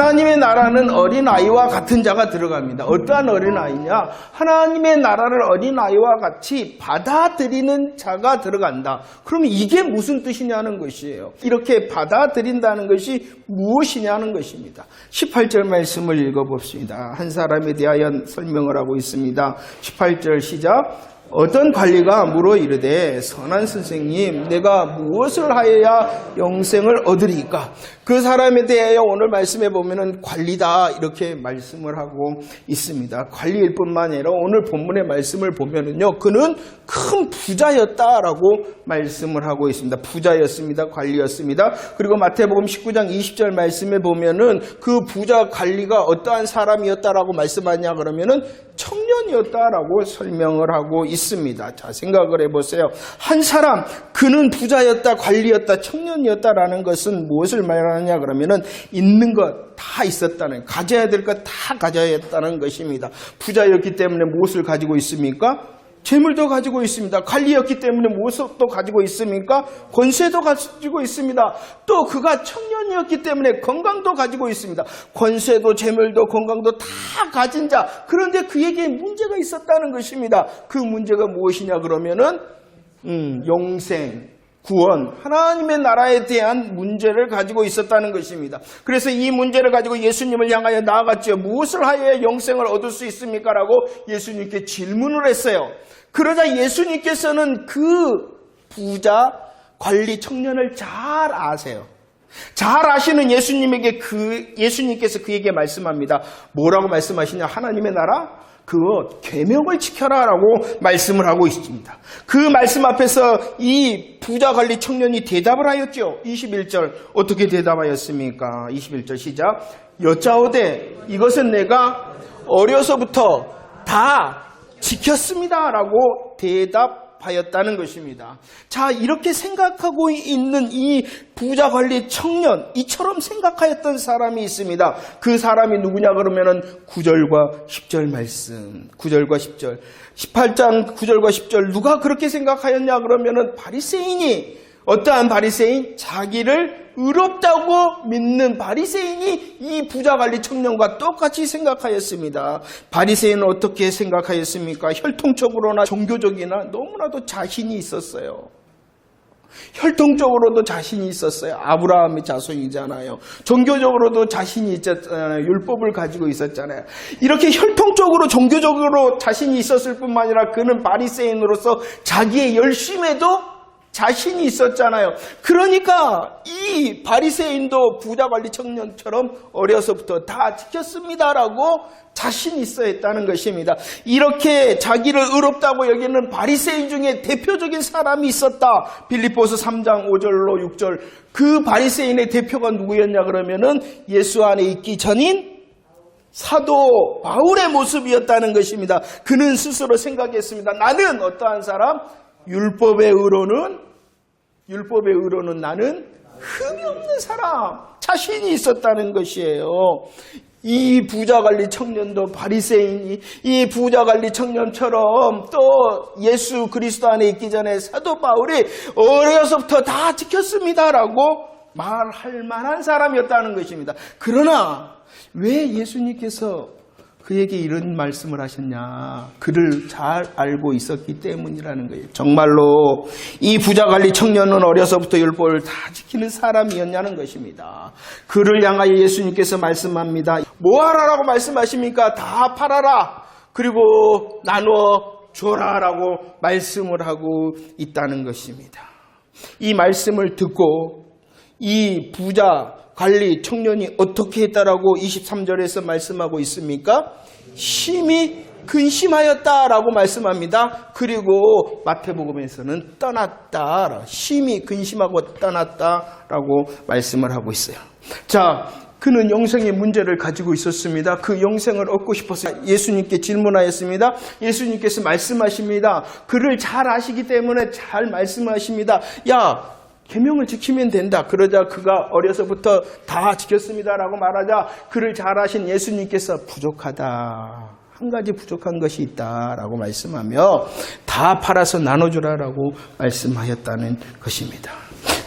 하나님의 나라는 어린아이와 같은 자가 들어갑니다. 어떠한 어린아이냐? 하나님의 나라를 어린아이와 같이 받아들이는 자가 들어간다. 그러면 이게 무슨 뜻이냐는 것이에요. 이렇게 받아들인다는 것이 무엇이냐는 것입니다. 18절 말씀을 읽어봅시다. 한 사람에 대하여 설명을 하고 있습니다. 18절 시작. 어떤 관리가 물어 이르되 선한 선생님 내가 무엇을 하여야 영생을 얻으리까? 그 사람에 대하여 오늘 말씀해 보면은 관리다 이렇게 말씀을 하고 있습니다. 관리일 뿐만 아니라 오늘 본문의 말씀을 보면은요, 그는 큰 부자였다라고 말씀을 하고 있습니다. 부자였습니다. 관리였습니다. 그리고 마태복음 19장 20절 말씀에 보면은 그 부자 관리가 어떠한 사람이었다라고 말씀하냐 그러면은 청년이었다라고 설명을 하고 있습니다. 자, 생각을 해보세요. 한 사람, 그는 부자였다, 관리였다, 청년이었다라는 것은 무엇을 말하느냐 그러면은 있는 것 다 있었다는, 가져야 될 것 다 가져야 했다는 것입니다. 부자였기 때문에 무엇을 가지고 있습니까? 재물도 가지고 있습니다. 관리였기 때문에 무엇도 가지고 있습니까? 권세도 가지고 있습니다. 또 그가 청년이었기 때문에 건강도 가지고 있습니다. 권세도 재물도 건강도 다 가진 자. 그런데 그에게 문제가 있었다는 것입니다. 그 문제가 무엇이냐 그러면은 영생, 구원, 하나님의 나라에 대한 문제를 가지고 있었다는 것입니다. 그래서 이 문제를 가지고 예수님을 향하여 나아갔죠. 무엇을 하여야 영생을 얻을 수 있습니까? 라고 예수님께 질문을 했어요. 그러자 예수님께서는 그 부자 관리 청년을 잘 아세요. 잘 아시는 예수님께서 그에게 말씀합니다. 뭐라고 말씀하시냐? 하나님의 나라? 그거 계명을 지켜라라고 말씀을 하고 있습니다. 그 말씀 앞에서 이 부자 관리 청년이 대답을 하였죠. 21절 어떻게 대답하였습니까? 21절 시작. 여짜오되 이것은 내가 어려서부터 다 지켰습니다라고 대답하였다는 것입니다. 자, 이렇게 생각하고 있는 이 부자 관리 청년, 이처럼 생각하였던 사람이 있습니다. 그 사람이 누구냐 그러면은 9절과 10절 말씀, 9절과 10절, 18장 9절과 10절 누가 그렇게 생각하였냐 그러면은 바리새인이, 어떠한 바리새인? 자기를 의롭다고 믿는 바리새인이 이 부자관리 청년과 똑같이 생각하였습니다. 바리새인은 어떻게 생각하였습니까? 혈통적으로나 종교적이나 너무나도 자신이 있었어요. 혈통적으로도 자신이 있었어요. 아브라함의 자손이잖아요. 종교적으로도 자신이 있었잖아요. 율법을 가지고 있었잖아요. 이렇게 혈통적으로 종교적으로 자신이 있었을 뿐만 아니라 그는 바리새인으로서 자기의 열심에도 자신이 있었잖아요. 그러니까 이 바리새인도 부자관리 청년처럼 어려서부터 다 지켰습니다라고 자신이 있어야 했다는 것입니다. 이렇게 자기를 의롭다고 여기는 바리새인 중에 대표적인 사람이 있었다. 빌립보서 3장 5절로 6절. 그 바리새인의 대표가 누구였냐 그러면은 예수 안에 있기 전인 사도 바울의 모습이었다는 것입니다. 그는 스스로 생각했습니다. 나는 어떠한 사람? 율법의 의로는 나는 흠이 없는 사람, 자신이 있었다는 것이에요. 이 부자관리 청년도 바리새인이 이 부자관리 청년처럼 또 예수 그리스도 안에 있기 전에 사도 바울이 어려서부터 다 지켰습니다라고 말할 만한 사람이었다는 것입니다. 그러나 왜 예수님께서 그에게 이런 말씀을 하셨냐? 그를 잘 알고 있었기 때문이라는 거예요. 정말로 이 부자관리 청년은 어려서부터 율법을 다 지키는 사람이었냐는 것입니다. 그를 향하여 예수님께서 말씀합니다. 뭐 하라라고 말씀하십니까? 다 팔아라. 그리고 나누어 줘라라고 말씀을 하고 있다는 것입니다. 이 말씀을 듣고 이 부자 관리 청년이 어떻게 했다라고 23절에서 말씀하고 있습니까? 심히 근심하였다라고 말씀합니다. 그리고 마태복음에서는 떠났다. 심히 근심하고 떠났다라고 말씀을 하고 있어요. 자, 그는 영생의 문제를 가지고 있었습니다. 그 영생을 얻고 싶어서 예수님께 질문하였습니다. 예수님께서 말씀하십니다. 그를 잘 아시기 때문에 잘 말씀하십니다. 야, 계명을 지키면 된다. 그러자 그가 어려서부터 다 지켰습니다라고 말하자 그를 잘 아신 예수님께서 부족하다. 한 가지 부족한 것이 있다라고 말씀하며 다 팔아서 나눠주라라고 말씀하였다는 것입니다.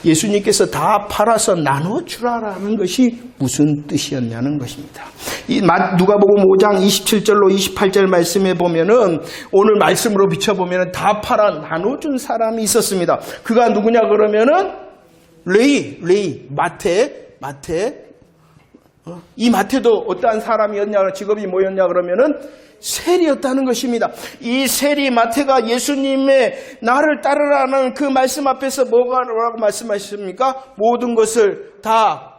예수님께서 다 팔아서 나눠주라라는 것이 무슨 뜻이었냐는 것입니다. 이 누가복음 5장 27절로 28절 말씀에 보면은 오늘 말씀으로 비춰보면은 다 팔아 나눠준 사람이 있었습니다. 그가 누구냐 그러면은 레위 마태. 이 마태도 어떠한 사람이었냐, 직업이 뭐였냐 그러면은 세리였다는 것입니다. 이 세리 마태가 예수님의 나를 따르라는 그 말씀 앞에서 뭐라고 말씀하십니까? 모든 것을 다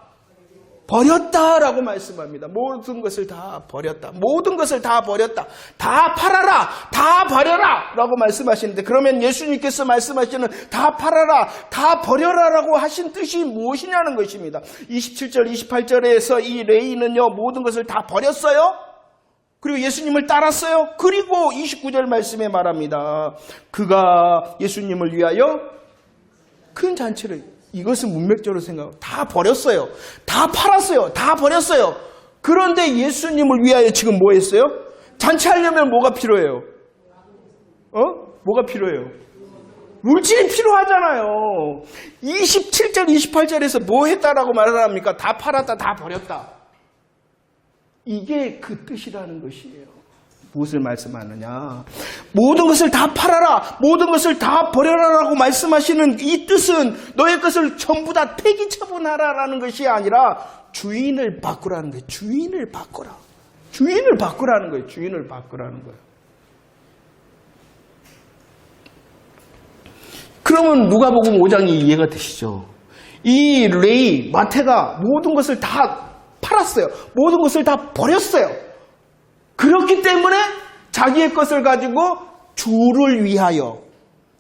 버렸다라고 말씀합니다. 모든 것을 다 버렸다. 모든 것을 다 버렸다. 다 팔아라. 다 버려라. 라고 말씀하시는데, 그러면 예수님께서 말씀하시는 다 팔아라. 다 버려라라고 하신 뜻이 무엇이냐는 것입니다. 27절, 28절에서 이 레위는요, 모든 것을 다 버렸어요. 그리고 예수님을 따랐어요. 그리고 29절 말씀에 말합니다. 그가 예수님을 위하여 큰 잔치를, 이것은 문맥적으로 생각하고 다 버렸어요. 다 팔았어요. 다 버렸어요. 그런데 예수님을 위하여 지금 뭐 했어요? 잔치하려면 뭐가 필요해요? 뭐가 필요해요? 물질이 필요하잖아요. 27절, 28절에서 뭐 했다라고 말을 합니까? 다 팔았다, 다 버렸다. 이게 그 뜻이라는 것이에요. 무엇을 말씀하느냐? 모든 것을 다 팔아라, 모든 것을 다 버려라라고 말씀하시는 이 뜻은 너의 것을 전부 다 폐기 처분하라라는 것이 아니라 주인을 바꾸라는 거예요. 주인을 바꾸라. 주인을 바꾸라는 거예요. 주인을 바꾸라는 거예요. 그러면 누가복음 5장이 이해가 되시죠? 이 레위 마태가 모든 것을 다 팔았어요. 모든 것을 다 버렸어요. 그렇기 때문에 자기의 것을 가지고 주를 위하여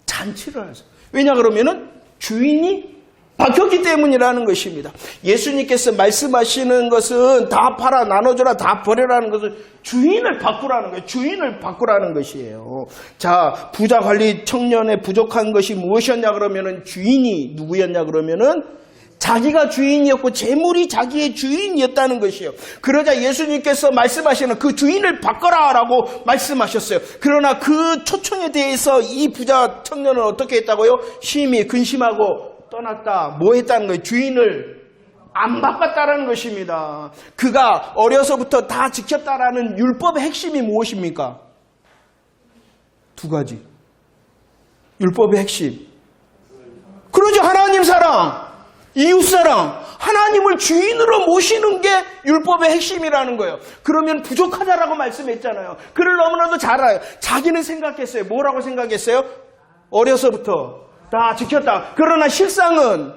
잔치를 하셨어요. 왜냐 그러면은 주인이 바뀌었기 때문이라는 것입니다. 예수님께서 말씀하시는 것은 다 팔아 나눠줘라, 다 버려라는 것을 주인을 바꾸라는 거예요. 주인을 바꾸라는 것이에요. 자, 부자 관리 청년의 부족한 것이 무엇이었냐 그러면은 주인이 누구였냐 그러면은 자기가 주인이었고 재물이 자기의 주인이었다는 것이에요. 그러자 예수님께서 말씀하시는 그 주인을 바꿔라라고 말씀하셨어요. 그러나 그 초청에 대해서 이 부자 청년은 어떻게 했다고요? 심히 근심하고 떠났다. 뭐 했다는 거예요? 주인을 안 바꿨다라는 것입니다. 그가 어려서부터 다 지켰다라는 율법의 핵심이 무엇입니까? 두 가지. 율법의 핵심. 그러죠. 하나님 사랑. 이웃사랑, 하나님을 주인으로 모시는 게 율법의 핵심이라는 거예요. 그러면 부족하다라고 말씀했잖아요. 그를 너무나도 잘 알아요. 자기는 생각했어요. 뭐라고 생각했어요? 어려서부터 다 지켰다. 그러나 실상은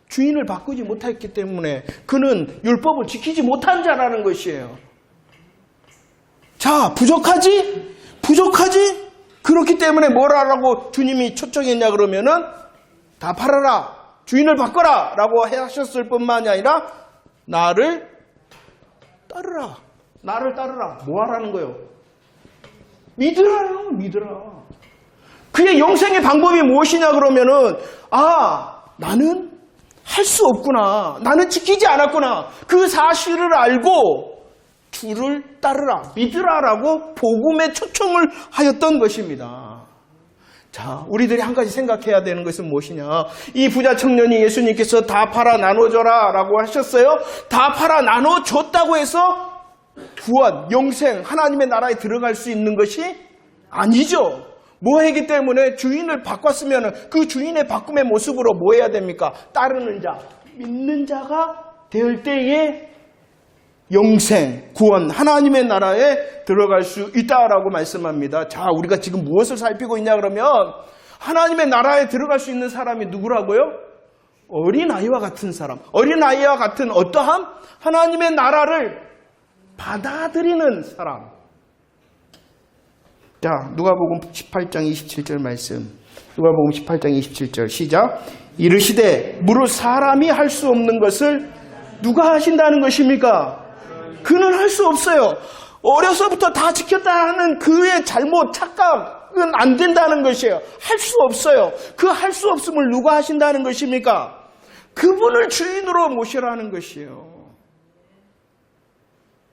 주인을 바꾸지 못했기 때문에 그는 율법을 지키지 못한 자라는 것이에요. 자, 부족하지? 그렇기 때문에 뭐라고 주님이 초청했냐 그러면은 다 팔아라. 주인을 바꿔라 라고 하셨을 뿐만이 아니라 나를 따르라. 나를 따르라. 뭐 하라는 거예요? 믿으라. 그의 영생의 방법이 무엇이냐 그러면은 나는 할 수 없구나. 나는 지키지 않았구나. 그 사실을 알고 주를 따르라. 믿으라라고 복음의 초청을 하였던 것입니다. 자, 우리들이 한 가지 생각해야 되는 것은 무엇이냐? 이 부자 청년이 예수님께서 다 팔아 나눠줘라 라고 하셨어요. 다 팔아 나눠줬다고 해서 구원, 영생, 하나님의 나라에 들어갈 수 있는 것이 아니죠. 뭐 했기 때문에 주인을 바꿨으면 그 주인의 바꿈의 모습으로 뭐 해야 됩니까? 따르는 자, 믿는 자가 될 때에 영생, 구원, 하나님의 나라에 들어갈 수 있다라고 말씀합니다. 자, 우리가 지금 무엇을 살피고 있냐 그러면 하나님의 나라에 들어갈 수 있는 사람이 누구라고요? 어린아이와 같은 사람. 어린아이와 같은 어떠함? 하나님의 나라를 받아들이는 사람. 자, 누가복음 18장 27절 말씀. 누가복음 18장 27절 시작. 이르시되 무릇 사람이 할 수 없는 것을 누가 하신다는 것입니까? 그는 할 수 없어요. 어려서부터 다 지켰다 하는 그의 잘못, 착각은 안 된다는 것이에요. 할 수 없어요. 그 할 수 없음을 누가 하신다는 것입니까? 그분을 주인으로 모시라는 것이에요.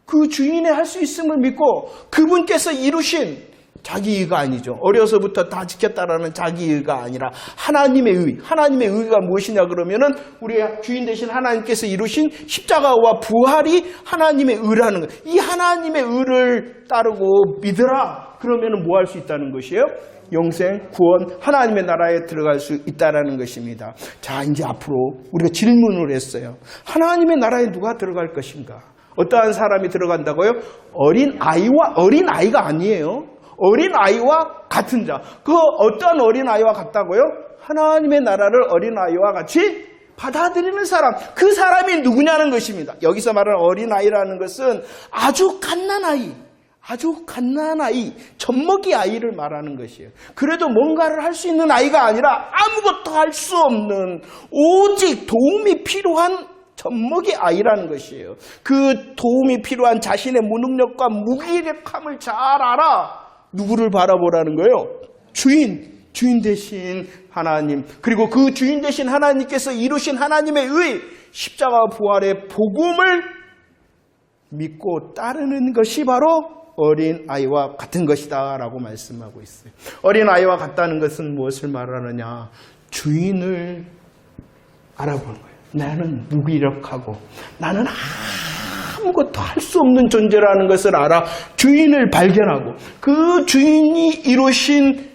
그 주인의 할 수 있음을 믿고 그분께서 이루신 자기의가 아니죠. 어려서부터 다 지켰다라는 자기의가 아니라 하나님의 의. 하나님의 의가 무엇이냐 그러면은 우리 주인 되신 하나님께서 이루신 십자가와 부활이 하나님의 의라는 거예요. 이 하나님의 의를 따르고 믿으라. 그러면은 뭐 할 수 있다는 것이에요? 영생, 구원, 하나님의 나라에 들어갈 수 있다는 것입니다. 자, 이제 앞으로 우리가 질문을 했어요. 하나님의 나라에 누가 들어갈 것인가? 어떠한 사람이 들어간다고요? 어린아이가 아니에요. 어린아이와 같은 자. 그 어떠한 어린아이와 같다고요? 하나님의 나라를 어린아이와 같이 받아들이는 사람. 그 사람이 누구냐는 것입니다. 여기서 말하는 어린아이라는 것은 아주 갓난아이, 젖먹이 아이를 말하는 것이에요. 그래도 뭔가를 할 수 있는 아이가 아니라 아무것도 할 수 없는, 오직 도움이 필요한 젖먹이 아이라는 것이에요. 그 도움이 필요한 자신의 무능력과 무기력함을 잘 알아. 누구를 바라보라는 거예요? 주인 되신 하나님, 그리고 그 주인 되신 하나님께서 이루신 하나님의 의, 십자가 부활의 복음을 믿고 따르는 것이 바로 어린아이와 같은 것이다 라고 말씀하고 있어요. 어린아이와 같다는 것은 무엇을 말하느냐? 주인을 알아보는 거예요. 나는 무기력하고 나는 아무것도 할 수 없는 존재라는 것을 알아 주인을 발견하고 그 주인이 이루신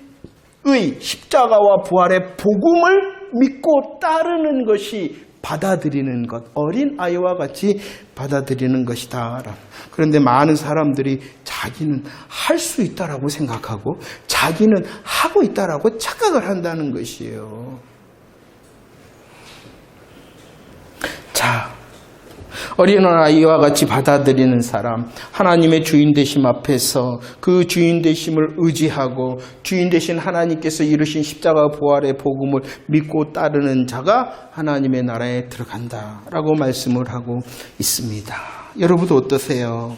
의, 십자가와 부활의 복음을 믿고 따르는 것이 받아들이는 것, 어린아이와 같이 받아들이는 것이다. 그런데 많은 사람들이 자기는 할 수 있다라고 생각하고 자기는 하고 있다라고 착각을 한다는 것이에요. 자, 어린아이와 같이 받아들이는 사람, 하나님의 주인 되심 앞에서 그 주인 되심을 의지하고 주인 되신 하나님께서 이루신 십자가 부활의 복음을 믿고 따르는 자가 하나님의 나라에 들어간다라고 말씀을 하고 있습니다. 여러분도 어떠세요?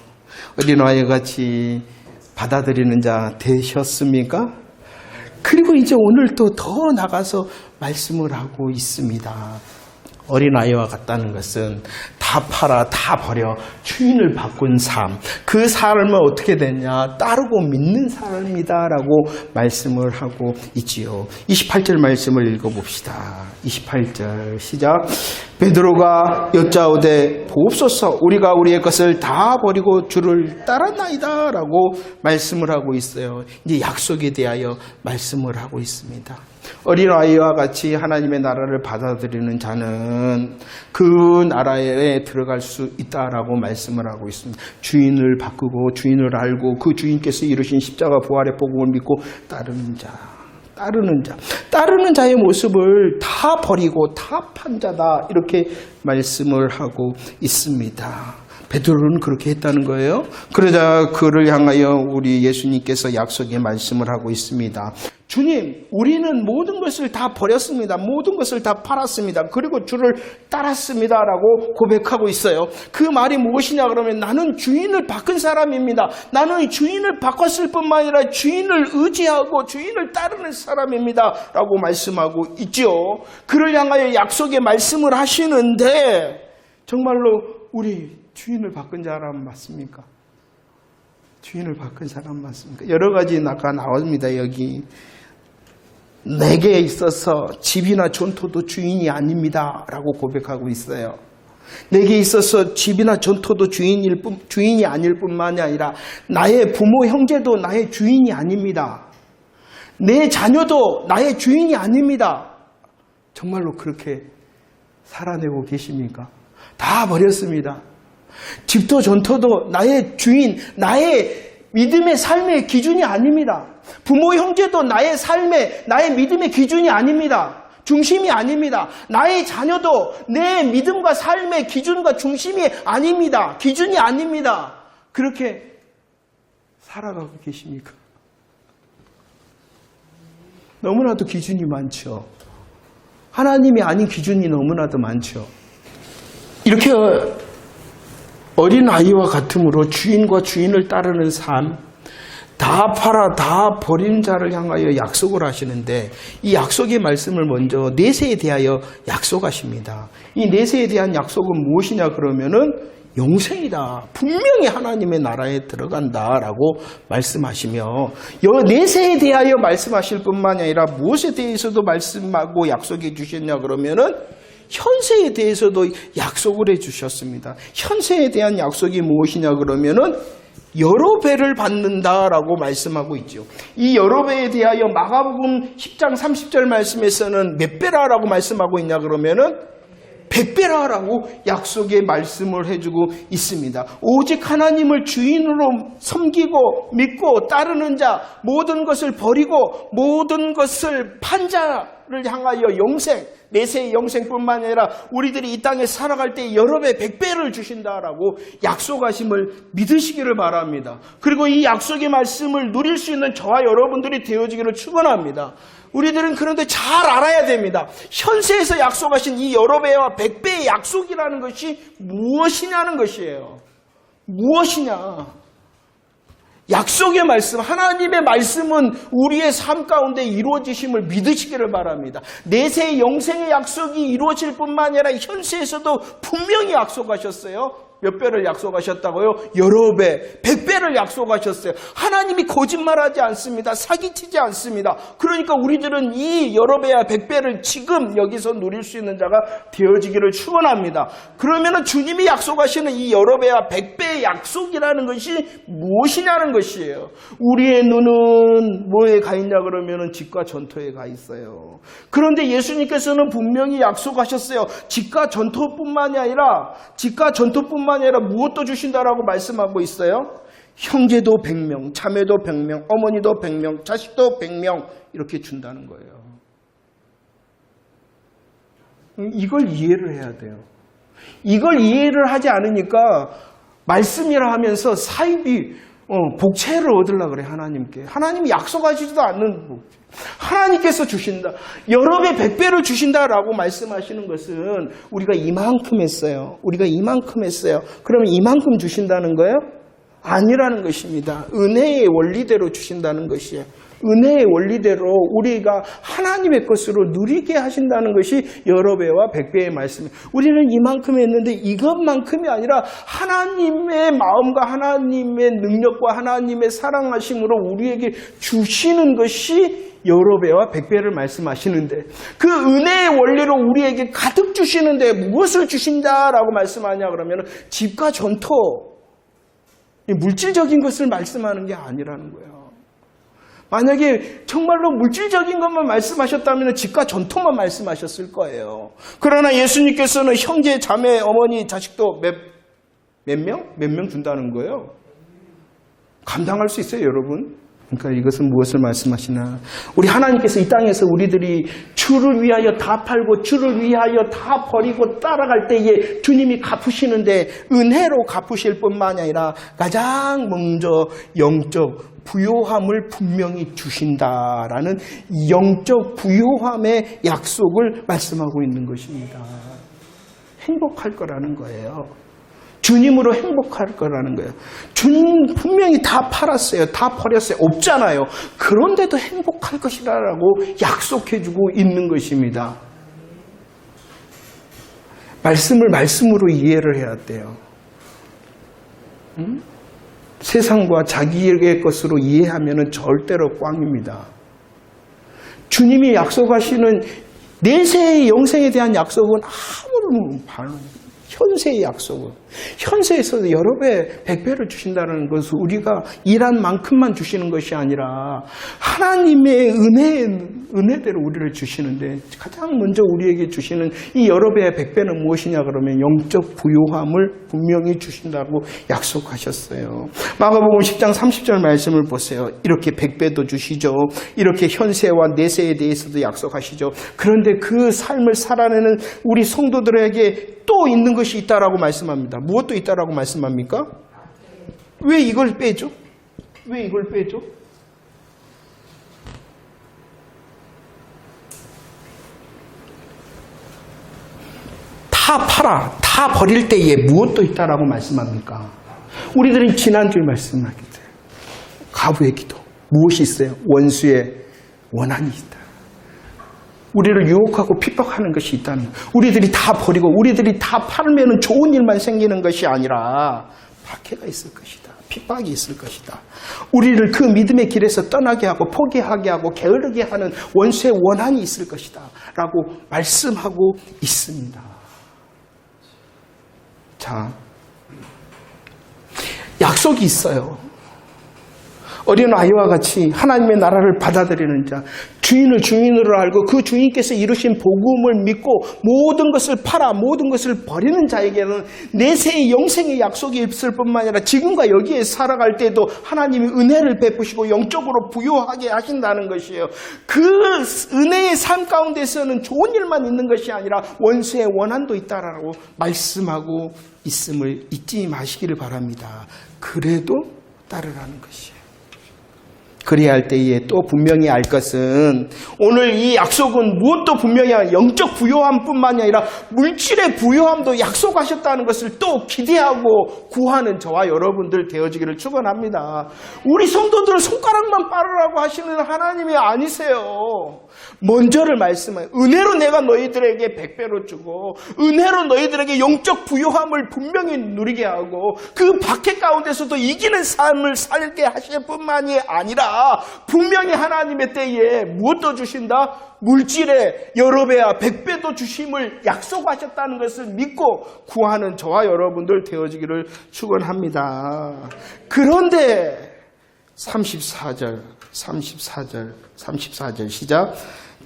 어린아이 같이 받아들이는 자 되셨습니까? 그리고 이제 오늘 또 더 나가서 말씀을 하고 있습니다. 어린아이와 같다는 것은 다 팔아 다 버려 주인을 바꾼 삶, 그 삶은 어떻게 되냐? 따르고 믿는 삶이다 라고 말씀을 하고 있지요. 28절 말씀을 읽어봅시다. 28절 시작. 베드로가 여짜오되 보옵소서, 우리가 우리의 것을 다 버리고 주를 따랐나이다 라고 말씀을 하고 있어요. 이제 약속에 대하여 말씀을 하고 있습니다. 어린아이와 같이 하나님의 나라를 받아들이는 자는 그 나라에 들어갈 수 있다라고 말씀을 하고 있습니다. 주인을 바꾸고 주인을 알고 그 주인께서 이루신 십자가 부활의 복음을 믿고 따르는 자의 모습을 다 버리고 다 판 자다, 이렇게 말씀을 하고 있습니다. 베드로는 그렇게 했다는 거예요. 그러자 그를 향하여 우리 예수님께서 약속의 말씀을 하고 있습니다. 주님, 우리는 모든 것을 다 버렸습니다. 모든 것을 다 팔았습니다. 그리고 주를 따랐습니다 라고 고백하고 있어요. 그 말이 무엇이냐 그러면 나는 주인을 바꾼 사람입니다. 나는 주인을 바꿨을 뿐만 아니라 주인을 의지하고 주인을 따르는 사람입니다 라고 말씀하고 있죠. 그를 향하여 약속의 말씀을 하시는데 정말로 우리 주인을 바꾼 사람 맞습니까? 주인을 바꾼 사람 맞습니까? 여러 가지 아까 나옵니다. 여기 내게 있어서 집이나 전토도 주인이 아닙니다 라고 고백하고 있어요. 내게 있어서 집이나 전토도 주인이 아닐 뿐만이 아니라 나의 부모 형제도 나의 주인이 아닙니다. 내 자녀도 나의 주인이 아닙니다. 정말로 그렇게 살아내고 계십니까? 다 버렸습니다. 집도 전토도 나의 주인, 나의 믿음의 삶의 기준이 아닙니다. 부모 형제도 나의 삶의, 나의 믿음의 기준이 아닙니다. 중심이 아닙니다. 나의 자녀도 내 믿음과 삶의 기준과 중심이 아닙니다. 기준이 아닙니다. 그렇게 살아가고 계십니까? 너무나도 기준이 많죠. 하나님이 아닌 기준이 너무나도 많죠. 이렇게 어린아이와 같으므로 주인과 주인을 따르는 삶, 다 팔아 다 버린 자를 향하여 약속을 하시는데 이 약속의 말씀을 먼저 내세에 대하여 약속하십니다. 이 내세에 대한 약속은 무엇이냐 그러면은 말씀하고 약속해 주셨냐 그러면은 현세에 대해서도 약속을 해 주셨습니다. 현세에 대한 약속이 무엇이냐 그러면은 여러 배를 받는다라고 말씀하고 있죠. 이 여러 배에 대하여 마가복음 10장 30절 말씀에서는 몇 배라라고 말씀하고 있냐 그러면은 100배라라고 약속의 말씀을 해주고 있습니다. 오직 하나님을 주인으로 섬기고 믿고 따르는 자, 모든 것을 버리고 모든 것을 판 자를 향하여 영생, 내세의 영생뿐만 아니라 우리들이 이 땅에 살아갈 때 여러 배, 100배를 주신다라고 약속하심을 믿으시기를 바랍니다. 그리고 이 약속의 말씀을 누릴 수 있는 저와 여러분들이 되어지기를 축원합니다. 우리들은 그런데 잘 알아야 됩니다. 현세에서 약속하신 이 여러 배와 100배의 약속이라는 것이 무엇이냐는 것이에요. 무엇이냐? 약속의 말씀, 하나님의 말씀은 우리의 삶 가운데 이루어지심을 믿으시기를 바랍니다. 내세의 영생의 약속이 이루어질 뿐만 아니라 현세에서도 분명히 약속하셨어요. 몇 배를 약속하셨다고요? 여러 배, 100배를 약속하셨어요. 하나님이 거짓말하지 않습니다. 사기치지 않습니다. 그러니까 우리들은 이 여러 배와 100배를 지금 여기서 누릴 수 있는 자가 되어지기를 축원합니다. 그러면은 주님이 약속하시는 이 여러 배와 100배의 약속이라는 것이 무엇이냐는 것이에요. 우리의 눈은 뭐에 가 있냐 그러면은 집과 전토에 가 있어요. 그런데 예수님께서는 분명히 약속하셨어요. 집과 전토뿐만이 아니라 무엇도 주신다라고 말씀하고 있어요. 형제도 100명, 자매도 100명, 어머니도 100명, 자식도 100명 이렇게 준다는 거예요. 이걸 이해를 해야 돼요. 이걸 이해를 하지 않으니까 말씀이라 하면서 사입이 복채를 얻으려고 그래. 하나님께. 하나님이 약속하시지도 않는 복채. 하나님께서 주신다. 여러 배 100배를 주신다라고 말씀하시는 것은 우리가 이만큼 했어요. 그러면 이만큼 주신다는 거예요? 아니라는 것입니다. 은혜의 원리대로 주신다는 것이에요. 은혜의 원리대로 우리가 하나님의 것으로 누리게 하신다는 것이 여러 배와 100배의 말씀이에요. 우리는 이만큼 했는데 이것만큼이 아니라 하나님의 마음과 하나님의 능력과 하나님의 사랑하심으로 우리에게 주시는 것이 여러 배와 100배를 말씀하시는데 그 은혜의 원리로 우리에게 가득 주시는데 무엇을 주신다라고 말씀하냐 그러면 집과 전토, 물질적인 것을 말씀하는 게 아니라는 거예요. 만약에 정말로 물질적인 것만 말씀하셨다면 집과 전토만 말씀하셨을 거예요. 그러나 예수님께서는 형제, 자매, 어머니, 자식도 몇 명 준다는 거예요. 감당할 수 있어요, 여러분? 그러니까 이것은 무엇을 말씀하시나? 우리 하나님께서 이 땅에서 우리들이 주를 위하여 다 팔고 주를 위하여 다 버리고 따라갈 때에 주님이 갚으시는데 은혜로 갚으실 뿐만 아니라 가장 먼저 영적 부요함을 분명히 주신다라는 영적 부요함의 약속을 말씀하고 있는 것입니다. 행복할 거라는 거예요. 주님으로 행복할 거라는 거예요. 주님 분명히 다 팔았어요. 다 버렸어요. 없잖아요. 그런데도 행복할 것이라고 약속해주고 있는 것입니다. 말씀을 말씀으로 이해를 해야 돼요. 세상과 자기의 것으로 이해하면 절대로 꽝입니다. 주님이 약속하시는 내세의 영생에 대한 약속은 아무런 반응. 현세의 약속은 현세에서도 여러 배, 100배를 주신다는 것은 우리가 일한 만큼만 주시는 것이 아니라 하나님의 은혜대로 우리를 주시는데 가장 먼저 우리에게 주시는 이 여러 배의 100배는 무엇이냐 그러면 영적 부요함을 분명히 주신다고 약속하셨어요. 마가복음 10장 30절 말씀을 보세요. 이렇게 100배도 주시죠. 이렇게 현세와 내세에 대해서도 약속하시죠. 그런데 그 삶을 살아내는 우리 성도들에게 또 있는 것이 있다라고 말씀합니다. 무엇도 있다라고 말씀합니까? 왜 이걸 빼죠? 왜 이걸 빼죠? 다 팔아, 다 버릴 때에 무엇도 있다라고 말씀합니까? 우리들은 지난주에 말씀하게 돼요. 가부의 기도. 무엇이 있어요? 원수의 원한이 있다. 우리를 유혹하고 핍박하는 것이 있다는 거예요. 우리들이 다 버리고 우리들이 다 팔면 좋은 일만 생기는 것이 아니라 박해가 있을 것이다. 핍박이 있을 것이다. 우리를 그 믿음의 길에서 떠나게 하고 포기하게 하고 게으르게 하는 원수의 원한이 있을 것이다. 라고 말씀하고 있습니다. 자, 약속이 있어요. 어린 아이와 같이 하나님의 나라를 받아들이는 자, 주인을 주인으로 알고 그 주인께서 이루신 복음을 믿고 모든 것을 팔아 모든 것을 버리는 자에게는 내세의 영생의 약속이 있을 뿐만 아니라 지금과 여기에 살아갈 때도 하나님이 은혜를 베푸시고 영적으로 부유하게 하신다는 것이에요. 그 은혜의 삶 가운데서는 좋은 일만 있는 것이 아니라 원수의 원한도 있다라고 말씀하고 있음을 잊지 마시기를 바랍니다. 그래도 따르라는 것이에요. 그래야 할 때에 또 분명히 알 것은 오늘 이 약속은 무엇도 분명히 영적 부요함뿐만이 아니라 물질의 부요함도 약속하셨다는 것을 또 기대하고 구하는 저와 여러분들 되어지기를 축원합니다. 우리 성도들은 손가락만 빠르라고 하시는 하나님이 아니세요. 먼저를 말씀해요. 은혜로 내가 너희들에게 100배로 주고 은혜로 너희들에게 영적 부요함을 분명히 누리게 하고 그 박해 가운데서도 이기는 삶을 살게 하실 뿐만이 아니라 분명히 하나님의 때에 무엇도 주신다? 물질의 여러 배와 100배도 주심을 약속하셨다는 것을 믿고 구하는 저와 여러분들 되어지기를 축원합니다. 그런데 34절 시작.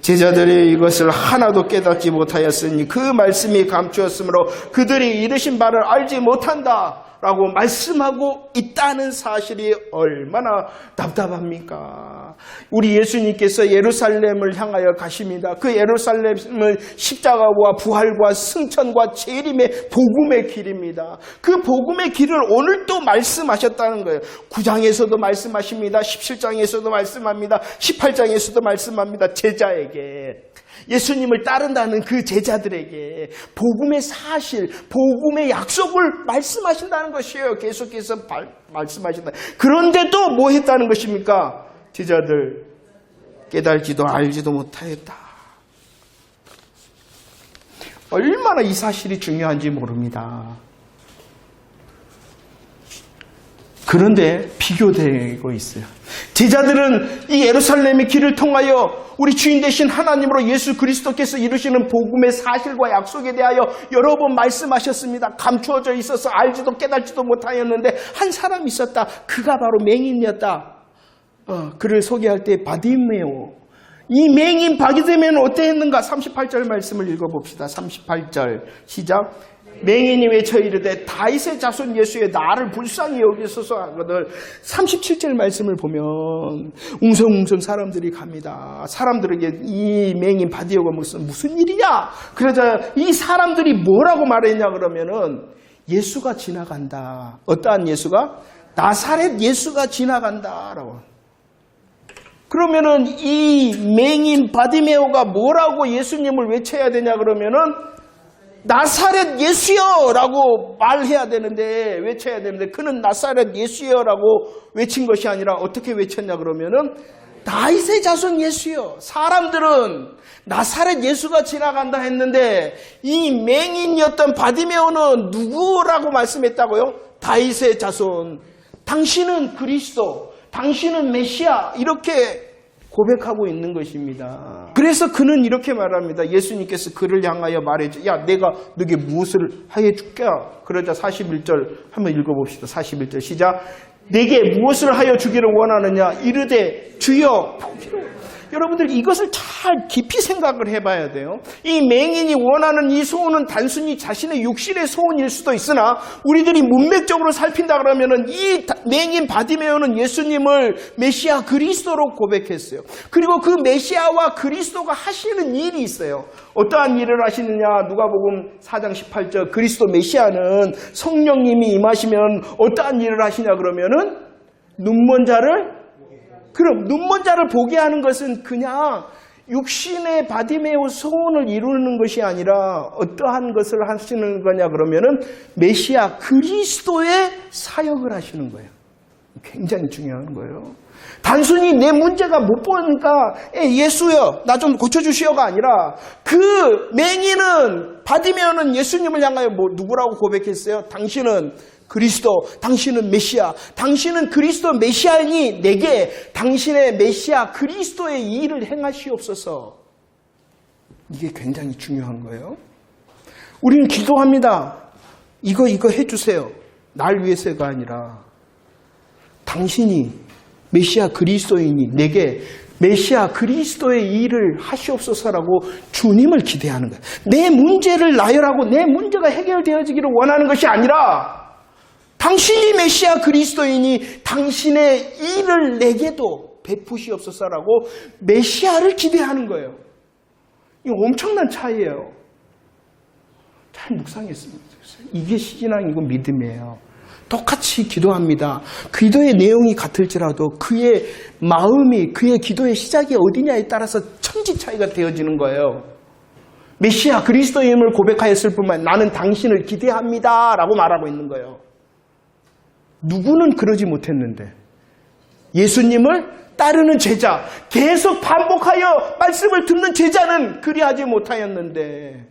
제자들이 이것을 하나도 깨닫지 못하였으니 그 말씀이 감추었으므로 그들이 이르신 바를 알지 못한다 라고 말씀하고 있다는 사실이 얼마나 답답합니까? 우리 예수님께서 예루살렘을 향하여 가십니다. 그 예루살렘은 십자가와 부활과 승천과 재림의 복음의 길입니다. 그 복음의 길을 오늘 또 말씀하셨다는 거예요. 9장에서도 말씀하십니다. 17장에서도 말씀합니다. 18장에서도 말씀합니다. 제자에게. 예수님을 따른다는 그 제자들에게 복음의 사실, 복음의 약속을 말씀하신다는 것이에요. 계속해서 말씀하신다. 그런데도 뭐 했다는 것입니까? 제자들 깨달지도 알지도 못하였다. 얼마나 이 사실이 중요한지 모릅니다. 그런데 비교되고 있어요. 제자들은 이 예루살렘의 길을 통하여 우리 주인 되신 하나님으로 예수 그리스도께서 이루시는 복음의 사실과 약속에 대하여 여러 번 말씀하셨습니다. 감추어져 있어서 알지도 깨달지도 못하였는데 한 사람이 있었다. 그가 바로 맹인이었다. 그를 소개할 때 바디메오. 이 맹인 바디메오는 어땠는가? 38절 말씀을 읽어봅시다. 38절 시작. 맹인이 외쳐 이르되 다윗의 자손 예수의 나를 불쌍히 여기소서 하거늘. 37절 말씀을 보면 웅성웅성 사람들이 갑니다. 사람들에게 이 맹인 바디오가 무슨 일이냐? 그러자 이 사람들이 뭐라고 말했냐 그러면은 예수가 지나간다. 어떠한 예수가? 나사렛 예수가 지나간다라고. 그러면은 이 맹인 바디메오가 뭐라고 예수님을 외쳐야 되냐 그러면은 나사렛 예수여 라고 말해야 되는데, 외쳐야 되는데 그는 나사렛 예수여 라고 외친 것이 아니라 어떻게 외쳤냐 그러면은 다윗의 자손 예수여. 사람들은 나사렛 예수가 지나간다 했는데 이 맹인이었던 바디메오는 누구라고 말씀했다고요? 다윗의 자손. 당신은 그리스도, 당신은 메시아, 이렇게 고백하고 있는 것입니다. 그래서 그는 이렇게 말합니다. 예수님께서 그를 향하여 말해줘. 야, 내가 너에게 무엇을 하여 줄까? 그러자 41절 한번 읽어봅시다. 41절 시작. 내게 무엇을 하여 주기를 원하느냐? 이르되 주여 보기로. 여러분들 이것을 잘 깊이 생각을 해봐야 돼요. 이 맹인이 원하는 이 소원은 단순히 자신의 육신의 소원일 수도 있으나 우리들이 문맥적으로 살핀다 그러면은 이 맹인 바디메오는 예수님을 메시아 그리스도로 고백했어요. 그리고 그 메시아와 그리스도가 하시는 일이 있어요. 어떠한 일을 하시느냐? 누가복음 4장 18절 그리스도 메시아는 성령님이 임하시면 어떠한 일을 하시냐 그러면은 눈먼 자를 보게 하는 것은 그냥 육신의 바디메오 소원을 이루는 것이 아니라 어떠한 것을 하시는 거냐 그러면은 메시아 그리스도의 사역을 하시는 거예요. 굉장히 중요한 거예요. 단순히 내 문제가 못 보니까 예수여 나 좀 고쳐주시오가 아니라 그 맹인은 바디메오는 예수님을 향하여 누구라고 고백했어요? 당신은 그리스도, 당신은 메시아, 당신은 그리스도 메시아이니 내게 당신의 메시아 그리스도의 이 일을 행하시옵소서. 이게 굉장히 중요한 거예요. 우리는 기도합니다. 이거 해주세요. 날 위해서가 아니라 당신이 메시아 그리스도이니 내게 메시아 그리스도의 일을 하시옵소서라고 주님을 기대하는 거예요. 내 문제를 나열하고 내 문제가 해결되어지기를 원하는 것이 아니라 당신이 메시아 그리스도이니 당신의 일을 내게도 베푸시옵소서라고 메시아를 기대하는 거예요. 이거 엄청난 차이예요. 잘 묵상했습니다. 이게 신앙이고 믿음이에요. 똑같이 기도합니다. 기도의 내용이 같을지라도 그의 마음이, 그의 기도의 시작이 어디냐에 따라서 천지 차이가 되어지는 거예요. 메시아 그리스도임을 고백하였을 뿐만 아니라 나는 당신을 기대합니다 라고 말하고 있는 거예요. 누구는 그러지 못했는데 예수님을 따르는 제자, 계속 반복하여 말씀을 듣는 제자는 그리하지 못하였는데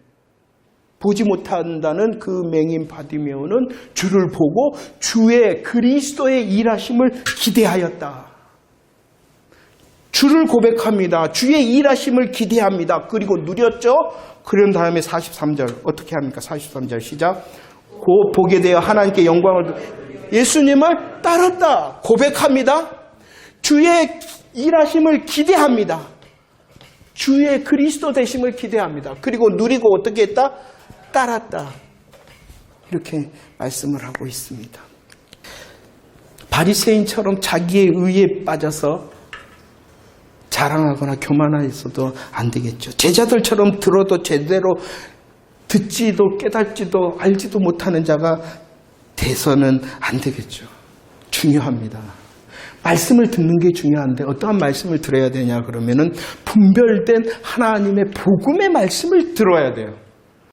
보지 못한다는 그 맹인 바디메오는 주를 보고 주의 그리스도의 일하심을 기대하였다. 주를 고백합니다. 주의 일하심을 기대합니다. 그리고 누렸죠? 그런 다음에 43절 어떻게 합니까? 43절 시작. 곧 보게 되어 하나님께 영광을 예수님을 따랐다. 고백합니다. 주의 일하심을 기대합니다. 주의 그리스도 되심을 기대합니다. 그리고 누리고 어떻게 했다? 따랐다. 이렇게 말씀을 하고 있습니다. 바리새인처럼 자기의 의에 빠져서 자랑하거나 교만하여서도 안 되겠죠. 제자들처럼 들어도 제대로 듣지도 깨닫지도 알지도 못하는 자가 돼서는 안 되겠죠. 중요합니다. 말씀을 듣는 게 중요한데 어떠한 말씀을 들어야 되냐 그러면은 분별된 하나님의 복음의 말씀을 들어야 돼요.